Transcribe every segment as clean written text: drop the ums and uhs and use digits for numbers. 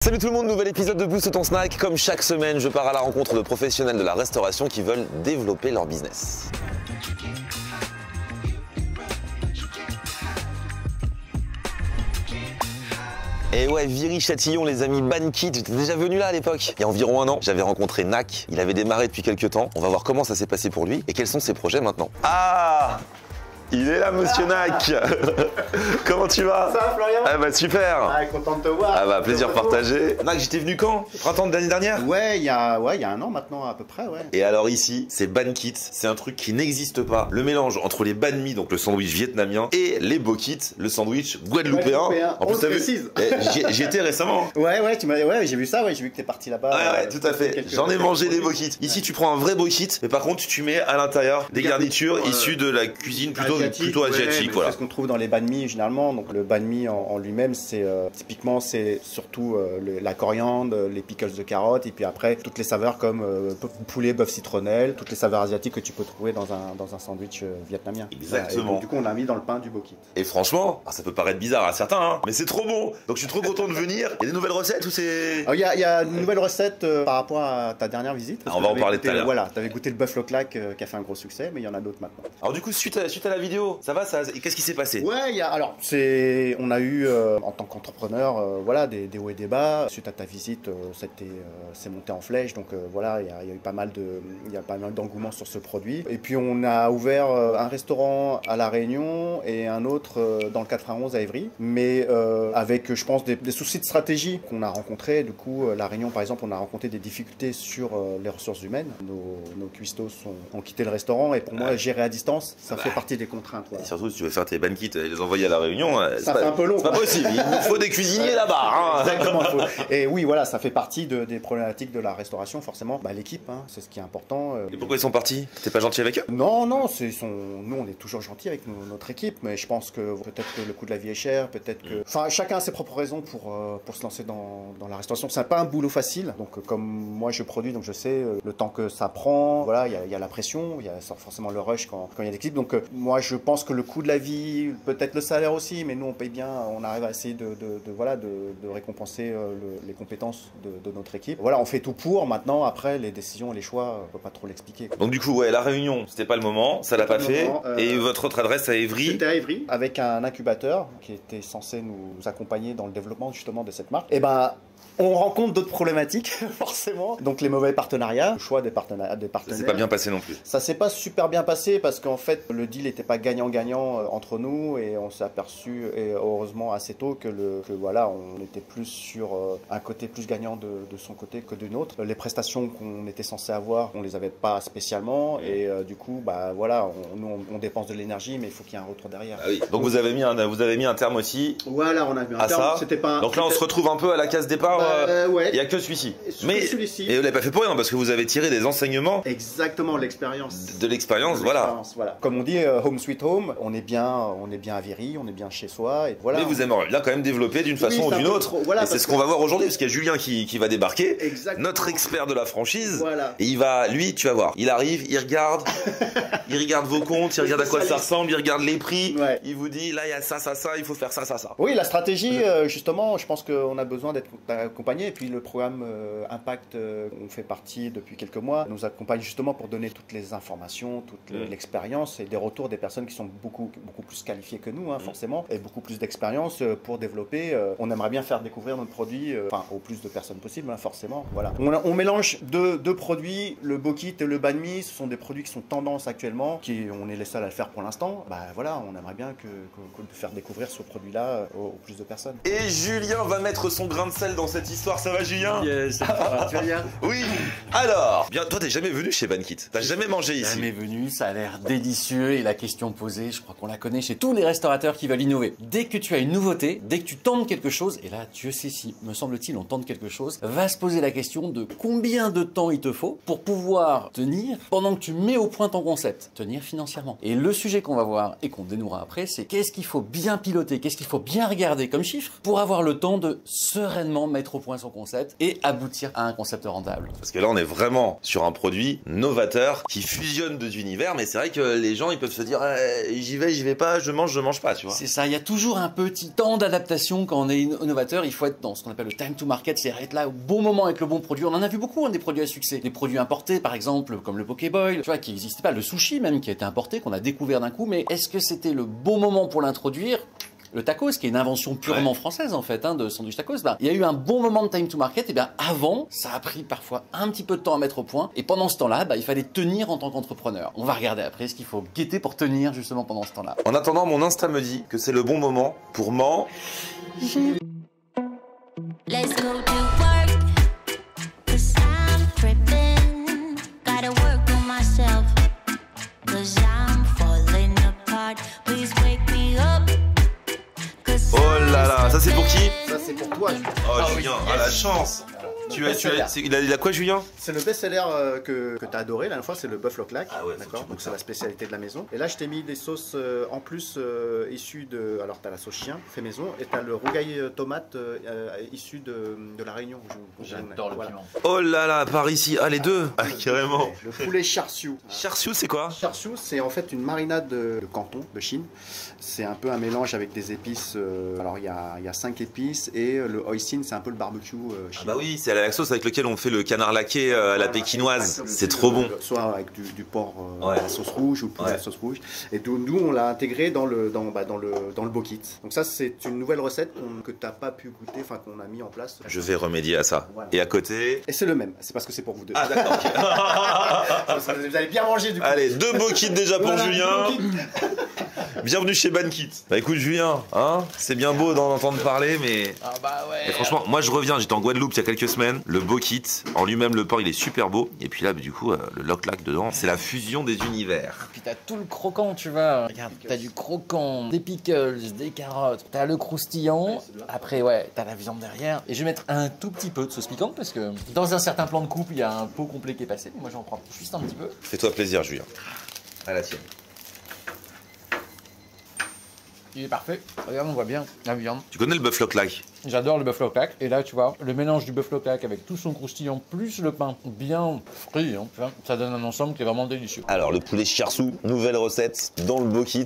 Salut tout le monde, nouvel épisode de Boost ton snack. Comme chaque semaine, je pars à la rencontre de professionnels de la restauration qui veulent développer leur business. Et ouais, Viry-Châtillon, les amis, Bankit, j'étais déjà venu là à l'époque. Il y a environ un an, j'avais rencontré Nak, il avait démarré depuis quelques temps. On va voir comment ça s'est passé pour lui et quels sont ses projets maintenant. Ah! Il est là, monsieur Nak. Comment tu vas? Ça va, Florian? Ah bah super. Ah, content de te voir. Ah bah plaisir partagé. Nak, j'étais venu quand? Printemps de l'année dernière? Ouais, il y a un an maintenant à peu près, ouais. Et alors ici, c'est Bankit, c'est un truc qui n'existe pas. Le mélange entre les banh mi, donc le sandwich vietnamien, et les bokit, le sandwich guadeloupéen. En plus, t'as vu? J'y étais récemment. Ouais, j'ai vu ça, ouais, j'ai vu que t'es parti là-bas. Ouais, tout à fait. J'en ai mangé des bokit. Ici, tu prends un vrai bokit, mais par contre, tu mets à l'intérieur des garnitures issues de la cuisine plutôt asiatique, voilà. C'est ce qu'on trouve dans les banh mi généralement. Donc le banh mi en lui-même, c'est typiquement c'est surtout la coriandre, les pickles de carottes, et puis après toutes les saveurs comme poulet, bœuf, citronnelle, toutes les saveurs asiatiques que tu peux trouver dans un sandwich vietnamien. Exactement. Et donc, du coup, on a mis dans le pain du bokit. Et franchement, ça peut paraître bizarre à certains, hein, mais c'est trop bon. Donc je suis trop content de venir. Il y a des nouvelles recettes ou c'est... Il y a une nouvelle recette par rapport à ta dernière visite. On va en parler tout à l'heure. Voilà, t'avais goûté le bœuf claque qui a fait un gros succès, mais il y en a d'autres maintenant. Alors du coup, suite à la vidéo, ça va, qu'est-ce qui s'est passé? Ouais, on a eu en tant qu'entrepreneur, voilà, des hauts et des bas. Suite à ta visite, c'est monté en flèche, donc voilà, il y a eu pas mal d'engouement sur ce produit. Et puis on a ouvert un restaurant à La Réunion et un autre dans le 91 à Évry, mais avec, je pense, des soucis de stratégie qu'on a rencontrés. Du coup, La Réunion, par exemple, on a rencontré des difficultés sur les ressources humaines. Nos cuistots ont quitté le restaurant, et pour moi, gérer à distance, ça fait partie des contraintes. Voilà. Et surtout, si tu veux faire tes Bankit et les envoyer à La Réunion, ça fait un peu long. C'est pas possible, il nous faut des cuisiniers là-bas. Hein. Exactement. Et oui, voilà, ça fait partie des problématiques de la restauration, forcément. L'équipe, hein, c'est ce qui est important. Et pourquoi ils sont partis? T'es pas gentil avec eux? Non, nous on est toujours gentils avec notre équipe, mais je pense que peut-être que le coût de la vie est cher, peut-être que... Enfin, chacun a ses propres raisons pour se lancer dans la restauration. C'est pas un boulot facile, donc comme moi je produis, donc je sais le temps que ça prend, voilà, il y a la pression, il y a forcément le rush quand il y a des équipes, donc moi je pense que le coût de la vie, peut-être le salaire aussi, mais nous on paye bien, on arrive à essayer de récompenser les compétences de notre équipe. Voilà, on fait tout pour. Maintenant, après, les décisions, les choix, on peut pas trop l'expliquer. Donc du coup, ouais, La Réunion, c'était pas le moment, ça l'a pas fait. Et votre autre adresse à Évry? C'était à Évry, avec un incubateur qui était censé nous accompagner dans le développement justement de cette marque. Et ben, on rencontre d'autres problématiques, forcément. Donc les mauvais partenariats, le choix des partenaires. Ça s'est pas bien passé non plus. Ça s'est pas super bien passé parce qu'en fait, le deal n'était pas gagnant-gagnant entre nous, et on s'est aperçu, et heureusement assez tôt, que voilà, on était plus sur un côté plus gagnant de son côté que d'une autre. Les prestations qu'on était censé avoir, on les avait pas spécialement, et du coup, bah voilà, on dépense de l'énergie, mais il faut qu'il y ait un retour derrière. Ah oui. Donc vous avez mis un terme aussi. Voilà, on a mis un terme. C'était pas. Donc là, on se retrouve un peu à la case départ. Ouais. Il n'y a que celui-ci. Mais et vous l'avez pas fait pour rien, parce que vous avez tiré des enseignements. Exactement, l'expérience. De l'expérience, voilà. Comme on dit, home sweet home, on est bien à Viry, on est bien chez soi, et voilà. Mais vous aimeriez bien quand même développer d'une façon ou d'une autre. Voilà, et c'est ce qu'on va voir aujourd'hui, parce qu'il y a Julien qui va débarquer, notre expert de la franchise. Voilà. Et lui, tu vas voir, il arrive, il regarde vos comptes, il regarde à quoi ça ressemble, il regarde les prix, il vous dit là il y a ça, il faut faire ça. Oui, la stratégie, justement, je pense qu'on a besoin d'être accompagné. Et puis le programme Impact, on fait partie depuis quelques mois, nous accompagne justement pour donner toutes les informations, toute l'expérience et des retours des personnes qui sont beaucoup plus qualifiées que nous, hein, forcément, et beaucoup plus d'expérience pour développer. On aimerait bien faire découvrir notre produit au plus de personnes possible, hein, forcément. Voilà. On mélange deux produits, le bokit et le banh mi. Ce sont des produits qui sont tendance actuellement, on est les seuls à le faire pour l'instant. Bah voilà, on aimerait bien que faire découvrir ce produit-là au plus de personnes. Et Julien va mettre son grain de sel dans cette histoire. Ça va, Julien? Yes, ça va. Tu vas bien? Oui. Alors, bien, toi, t'es jamais venu chez Bankit? T'as jamais mangé ici? Jamais venu, ça a l'air délicieux, et la question posée, je crois qu'on la connaît chez tous les restaurateurs qui veulent innover. Dès que tu as une nouveauté, dès que tu tentes quelque chose, et là, Dieu sait si, me semble-t-il, on tente quelque chose, va se poser la question de combien de temps il te faut pour pouvoir tenir pendant que tu mets au point ton concept, tenir financièrement. Et le sujet qu'on va voir et qu'on dénouera après, c'est qu'est-ce qu'il faut bien piloter, qu'est-ce qu'il faut bien regarder comme chiffre pour avoir le temps de sereinement mettre mettre au point son concept et aboutir à un concept rentable. Parce que là, on est vraiment sur un produit novateur qui fusionne deux univers, mais c'est vrai que les gens, ils peuvent se dire j'y vais pas, je mange pas, tu vois. C'est ça, il y a toujours un petit temps d'adaptation quand on est innovateur. Il faut être dans ce qu'on appelle le time to market, c'est-à-dire être là au bon moment avec le bon produit. On en a vu beaucoup, des produits à succès. Des produits importés, par exemple, comme le Pokéboil, tu vois, qui n'existait pas. Le sushi même, qui a été importé, qu'on a découvert d'un coup. Mais est-ce que c'était le bon moment pour l'introduire? Le tacos, qui est une invention purement française en fait, de sandwich tacos, il y a eu un bon moment de time to market. Et bien avant, ça a pris parfois un petit peu de temps à mettre au point. Et pendant ce temps-là, il fallait tenir en tant qu'entrepreneur. On va regarder après ce qu'il faut guetter pour tenir justement pendant ce temps-là. En attendant, mon instinct me dit que c'est le bon moment pour Let's go to work, 'cause I'm tripping. Gotta work on myself, 'cause I'm falling apart. Please wake me up. Oh là là, ça c'est pour qui? Ça, c'est pour toi. Oh Julien, la chance. Il a quoi Julien? C'est le best-seller que tu as adoré la dernière fois, c'est le Buffalo Clack. Ah ouais, d'accord. Donc c'est la spécialité de la maison. Et là, je t'ai mis des sauces en plus issues de. Alors, tu as la sauce chien, fait maison, et tu as le rougail tomate issu de la Réunion. J'adore le piment. Oh là là, par ici, les deux. Carrément. Le poulet char siu. Char siu, c'est quoi? Char siu, c'est en fait une marinade de Canton, de Chine. C'est un peu un mélange avec des épices. Alors, il y a 5 épices et le hoisin, c'est un peu le barbecue chinois. Bah oui, c'est la sauce avec laquelle on fait le canard laqué à la pékinoise. C'est trop bon. Soit avec du porc à la sauce rouge ou le poulet à la sauce rouge. Et nous, on l'a intégré dans le bokit. Donc ça, c'est une nouvelle recette que tu n'as pas pu goûter, enfin qu'on a mis en place. Je vais remédier à ça. Voilà. Et à côté... Et c'est le même, c'est parce que c'est pour vous deux. Ah d'accord, ok. Vous allez bien manger du coup. Allez, 2 bokits déjà pour Voilà, Julien. deux bokits. Bienvenue chez Bankit. Bah écoute Julien, c'est bien beau d'en entendre parler, mais... Ah bah ouais. Et franchement, moi je reviens, j'étais en Guadeloupe il y a quelques semaines. Le bokit, en lui-même, le porc, il est super beau. Et puis là, du coup, le lock-lack dedans, c'est la fusion des univers. Puis t'as tout le croquant, tu vois. Regarde, t'as du croquant, des pickles, des carottes, t'as le croustillant. Après, ouais, t'as la viande derrière. Et je vais mettre un tout petit peu de sauce piquante parce que dans un certain plan de coupe, il y a un pot complet qui est passé. Moi, j'en prends juste un petit peu. Fais-toi plaisir, Julien. À la tienne. Il est parfait. Regarde, on voit bien la viande. Tu connais le buffalo clack? J'adore le buffalo clack. Et là, tu vois, le mélange du buffalo clack avec tout son croustillant plus le pain bien frit, tu vois, ça donne un ensemble qui est vraiment délicieux. Alors, le poulet chiarsou, nouvelle recette dans le bokit.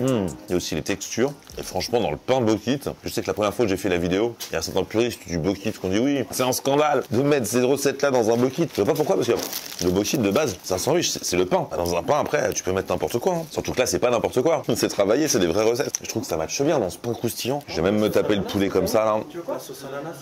Il y a aussi les textures. Et franchement, dans le pain bokit, je sais que la première fois que j'ai fait la vidéo, il y a certains puristes du bokit qui ont dit oui, c'est un scandale de mettre ces recettes-là dans un bokit. Je sais pas pourquoi, parce que le bokit de base, c'est un sandwich, c'est le pain. Dans un pain, après, tu peux mettre n'importe quoi. Surtout que là, c'est pas n'importe quoi. C'est travaillé, c'est des vraies recettes. Je trouve que ça matche bien dans ce pain croustillant. Je vais même me taper le poulet comme ça, là. Tu veux quoi, sauce ananas?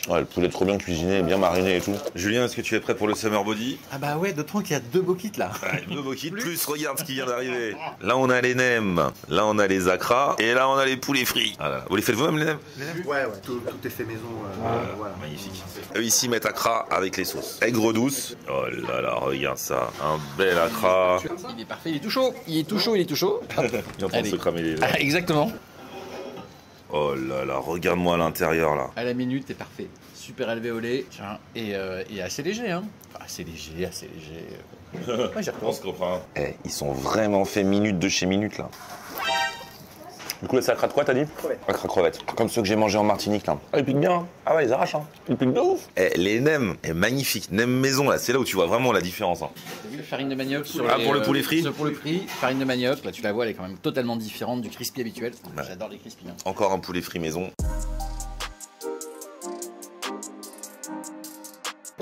Ouais, le poulet trop bien cuisiné, bien mariné et tout. Julien, est-ce que tu es prêt pour le Summer Body? Ah bah ouais, d'autant qu'il y a 2 bokits là. Ouais, 2 bokits plus, regarde ce qui vient d'arriver. Là, on a les nems, là, on a les acras, et là, on a les poulets frits. Ah là là. Vous les faites vous-même, les nems? Ouais, tout est fait maison. Voilà. Magnifique. Eux ici mettent acra avec les sauces. Aigre douce. Oh là là, regarde ça. Un bel acra. Il est parfait, il est tout chaud. Il est tout chaud, il est tout chaud. Il est en train de se cramer les Ah, exactement. Oh là là, regarde-moi à l'intérieur là. À la minute, c'est parfait. Super élevé au lait. Tiens, et assez léger, hein. Enfin, assez léger, assez léger. Ouais, j'y retourne. comprend. Ils sont vraiment faits minute de chez minute là. Du coup, là, c'est acra de quoi, t'as dit? Crevettes. Acra crevettes. Comme ceux que j'ai mangés en Martinique là. Ah, ils piquent bien. Hein. Ah ouais, ils arrachent. Hein. Ils piquent de ouf. Les nems, magnifiques. Nem maison là, c'est là où tu vois vraiment la différence. Hein. T'as vu la farine de manioc sur pour le poulet frit? Pour le frit, farine de manioc, là tu la vois, elle est quand même totalement différente du crispy habituel. Ouais. J'adore les crispy. Hein. Encore un poulet frit maison.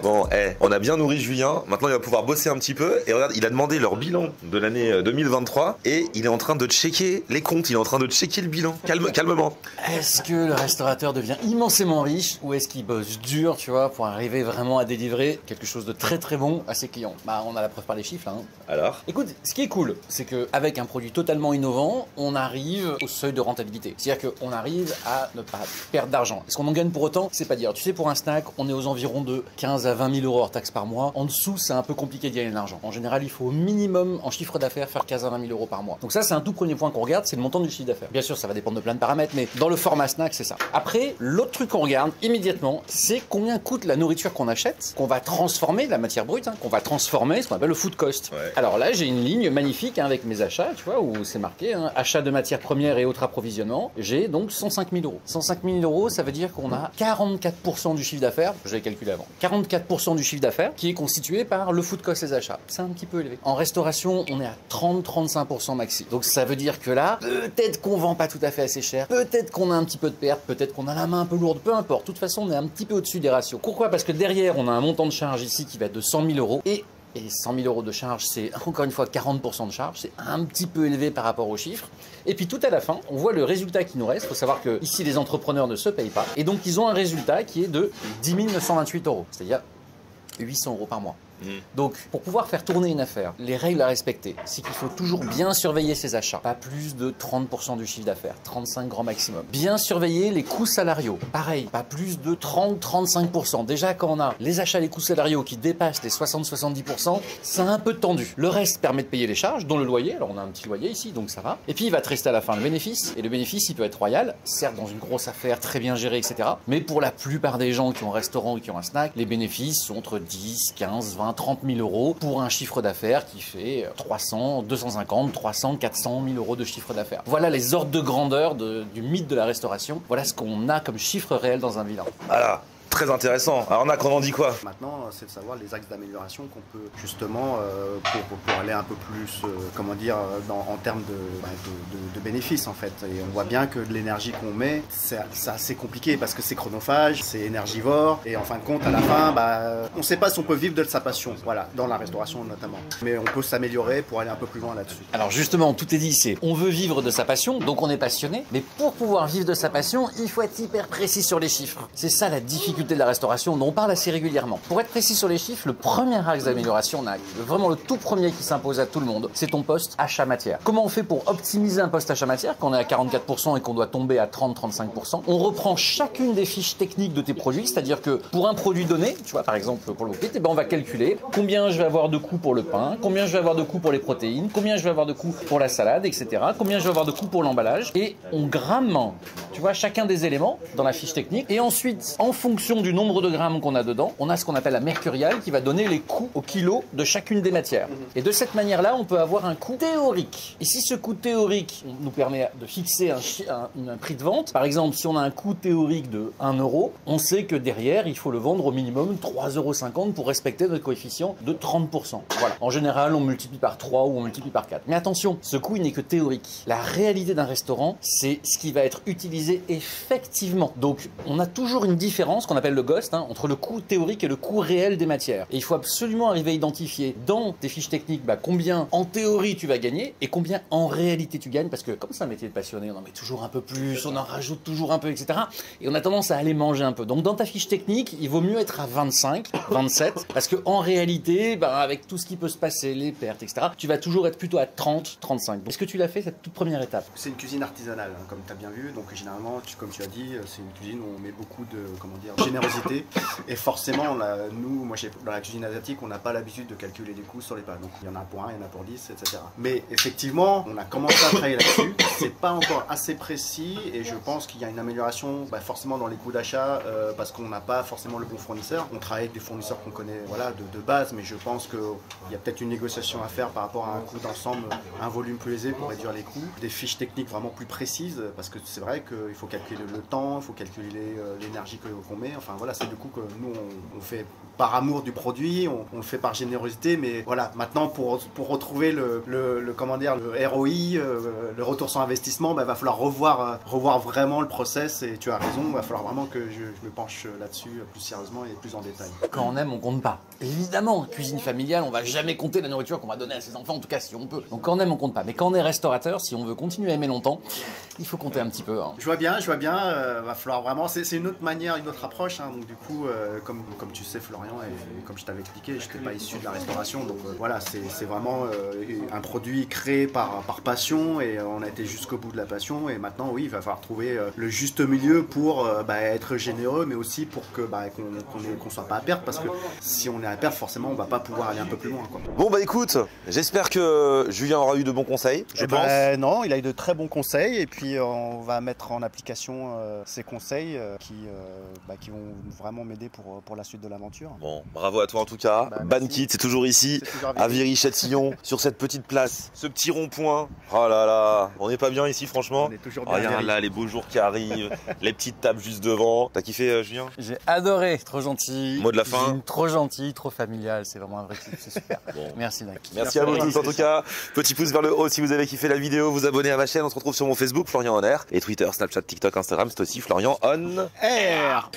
Bon, on a bien nourri Julien. Maintenant, il va pouvoir bosser un petit peu. Et regarde, il a demandé leur bilan de l'année 2023 et il est en train de checker les comptes. Il est en train de checker le bilan. Calmement. Est-ce que le restaurateur devient immensément riche ou est-ce qu'il bosse dur, tu vois, pour arriver vraiment à délivrer quelque chose de très très bon à ses clients? Bah, on a la preuve par les chiffres là. Hein. Alors? Écoute, ce qui est cool, c'est qu'avec un produit totalement innovant, on arrive au seuil de rentabilité. C'est-à-dire qu'on arrive à ne pas perdre d'argent. Est-ce qu'on en gagne pour autant? C'est pas dire. Tu sais, pour un snack, on est aux environs de 15 à à 20 000 € hors taxe par mois. En dessous, c'est un peu compliqué d'y gagner de l'argent. En général, il faut au minimum en chiffre d'affaires faire 15 à 20 000 € par mois. Donc ça, c'est un tout premier point qu'on regarde, c'est le montant du chiffre d'affaires. Bien sûr, ça va dépendre de plein de paramètres, mais dans le format snack, c'est ça. Après, l'autre truc qu'on regarde immédiatement, c'est combien coûte la nourriture qu'on achète, qu'on va transformer, la matière brute, qu'on va transformer, ce qu'on appelle le food cost. Ouais. Alors là, j'ai une ligne magnifique avec mes achats, tu vois, où c'est marqué achat de matières premières et autres approvisionnements. J'ai donc 105 000 €. 105 000 €, ça veut dire qu'on a 44% du chiffre d'affaires, je l'ai calculé avant, 44% du chiffre d'affaires qui est constitué par le food cost des achats. C'est un petit peu élevé. En restauration, on est à 30-35% maxi. Donc ça veut dire que là, peut-être qu'on vend pas tout à fait assez cher, peut-être qu'on a un petit peu de perte, peut-être qu'on a la main un peu lourde, peu importe. De toute façon, on est un petit peu au-dessus des ratios. Pourquoi? Parce que derrière, on a un montant de charge ici qui va être de 100 000 € et 100 000 € de charge, c'est encore une fois 40% de charge, c'est un petit peu élevé par rapport aux chiffres. Et puis tout à la fin, on voit le résultat qui nous reste. Il faut savoir que ici, les entrepreneurs ne se payent pas. Et donc, ils ont un résultat qui est de 10 928 €, c'est-à-dire 800 € par mois. Donc, pour pouvoir faire tourner une affaire, les règles à respecter, c'est qu'il faut toujours bien surveiller ses achats. Pas plus de 30% du chiffre d'affaires, 35 grand maximum. Bien surveiller les coûts salariaux. Pareil, pas plus de 30-35%. Déjà, quand on a les achats et les coûts salariaux qui dépassent les 60-70%, c'est un peu tendu. Le reste permet de payer les charges, dont le loyer. Alors, on a un petit loyer ici, donc ça va. Et puis, il va te rester à la fin le bénéfice. Et le bénéfice, il peut être royal, certes dans une grosse affaire, très bien gérée, etc. Mais pour la plupart des gens qui ont un restaurant ou qui ont un snack, les bénéfices sont entre 10, 15, 20, 30 000 € pour un chiffre d'affaires qui fait 300, 250, 300, 400 000 € de chiffre d'affaires. Voilà les ordres de grandeur du mythe de la restauration. Voilà ce qu'on a comme chiffre réel dans un bilan. Voilà. Très intéressant. Alors Nac, on en dit quoi? Maintenant, c'est de savoir les axes d'amélioration qu'on peut justement pour aller un peu plus, en termes de bénéfices en fait. Et on voit bien que l'énergie qu'on met, c'est assez compliqué parce que c'est chronophage, c'est énergivore et en fin de compte, à la fin, on ne sait pas si on peut vivre de sa passion. Voilà, dans la restauration notamment. Mais on peut s'améliorer pour aller un peu plus loin là-dessus. Alors justement, tout est dit, c'est on veut vivre de sa passion, donc on est passionné. Mais pour pouvoir vivre de sa passion, il faut être hyper précis sur les chiffres. C'est ça la difficulté de la restauration dont on parle assez régulièrement. Pour être précis sur les chiffres, le premier axe d'amélioration, vraiment le tout premier qui s'impose à tout le monde, c'est ton poste achat-matière. Comment on fait pour optimiser un poste achat-matière quand on est à 44% et qu'on doit tomber à 30-35%? On reprend chacune des fiches techniques de tes produits, c'est-à-dire que pour un produit donné, tu vois par exemple pour le wok, on va calculer combien je vais avoir de coûts pour le pain, combien je vais avoir de coûts pour les protéines, combien je vais avoir de coûts pour la salade, etc. Combien je vais avoir de coûts pour l'emballage, et on gramme, tu vois, chacun des éléments dans la fiche technique, et ensuite, en fonction du nombre de grammes qu'on a dedans, on a ce qu'on appelle la mercuriale qui va donner les coûts au kilo de chacune des matières. Et de cette manière-là, on peut avoir un coût théorique. Et si ce coût théorique nous permet de fixer un prix de vente, par exemple, si on a un coût théorique de 1 €, on sait que derrière, il faut le vendre au minimum 3,50 € pour respecter notre coefficient de 30%. Voilà. En général, on multiplie par 3 ou on multiplie par 4. Mais attention, ce coût, il n'est que théorique. La réalité d'un restaurant, c'est ce qui va être utilisé effectivement. Donc, on a toujours une différence qu'on appelle le GOST, entre le coût théorique et le coût réel des matières. Et il faut absolument arriver à identifier dans tes fiches techniques combien en théorie tu vas gagner et combien en réalité tu gagnes, parce que comme c'est un métier de passionné, on en met toujours un peu plus, on en rajoute toujours un peu, etc. Et on a tendance à aller manger un peu. Donc dans ta fiche technique, il vaut mieux être à 25, 27, parce que en réalité, avec tout ce qui peut se passer, les pertes, etc., tu vas toujours être plutôt à 30, 35. Donc, est-ce que tu l'as fait cette toute première étape? C'est une cuisine artisanale, comme tu as bien vu. Donc généralement, comme tu as dit, c'est une cuisine où on met beaucoup de générosité. Et forcément, moi, dans la cuisine asiatique, on n'a pas l'habitude de calculer les coûts sur les plats. Donc il y en a pour 1, il y en a pour 10, etc. Mais effectivement, on a commencé à travailler là-dessus. C'est pas encore assez précis et je pense qu'il y a une amélioration forcément dans les coûts d'achat parce qu'on n'a pas forcément le bon fournisseur. On travaille avec des fournisseurs qu'on connaît de base, mais je pense qu'il y a peut-être une négociation à faire par rapport à un coût d'ensemble, un volume plus aisé pour réduire les coûts. Des fiches techniques vraiment plus précises parce que c'est vrai qu'il faut calculer le temps, il faut calculer l'énergie qu'on met. Enfin voilà, c'est du coup que nous on fait par amour du produit, on le fait par générosité, mais voilà, maintenant pour retrouver le ROI, le retour sur investissement, va falloir revoir vraiment le process et tu as raison, il va falloir vraiment que je me penche là-dessus plus sérieusement et plus en détail. Quand on aime, on compte pas. Évidemment, cuisine familiale, on va jamais compter la nourriture qu'on va donner à ses enfants, en tout cas si on peut. Donc quand on aime, on compte pas. Mais quand on est restaurateur, si on veut continuer à aimer longtemps, il faut compter un petit peu. Je vois bien, va falloir vraiment, c'est une autre manière, une autre approche. proche, hein, donc du coup, comme tu sais Florian, et comme je t'avais expliqué, je n'étais pas issu de la restauration, donc voilà, c'est vraiment un produit créé par passion, et on a été jusqu'au bout de la passion, et maintenant oui, il va falloir trouver le juste milieu pour être généreux, mais aussi pour que qu'on soit pas à perdre, parce que si on est à perdre, forcément on va pas pouvoir aller un peu plus loin, quoi. Bon bah écoute, j'espère que Julien aura eu de bons conseils, je pense. Non, il a eu de très bons conseils, et puis on va mettre en application ces conseils qui vont vraiment m'aider pour la suite de l'aventure. Bon, bravo à toi en tout cas. Bankit, c'est toujours ici, à Viry-Châtillon, sur cette petite place, ce petit rond-point. Oh là là, on n'est pas bien ici franchement. On est toujours bien. Regarde là, les beaux jours qui arrivent, les petites tables juste devant. T'as kiffé Julien? J'ai adoré, trop gentil. Mot de la fin. Trop gentil, trop familial, c'est vraiment un vrai type, c'est super. Bon. Merci Nak. Merci à vous tous en tout cas. Petit pouce vers le haut si vous avez kiffé la vidéo, vous abonnez à ma chaîne, on se retrouve sur mon Facebook, Florian On Air, et Twitter, Snapchat, TikTok, Instagram, c'est aussi Florian On Air.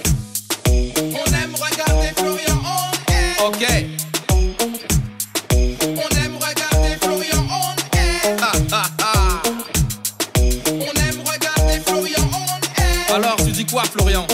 On aime regarder Florian On Air. Ok. On aime regarder Florian On Air. On aime regarder Florian On Air. Alors tu dis quoi Florian?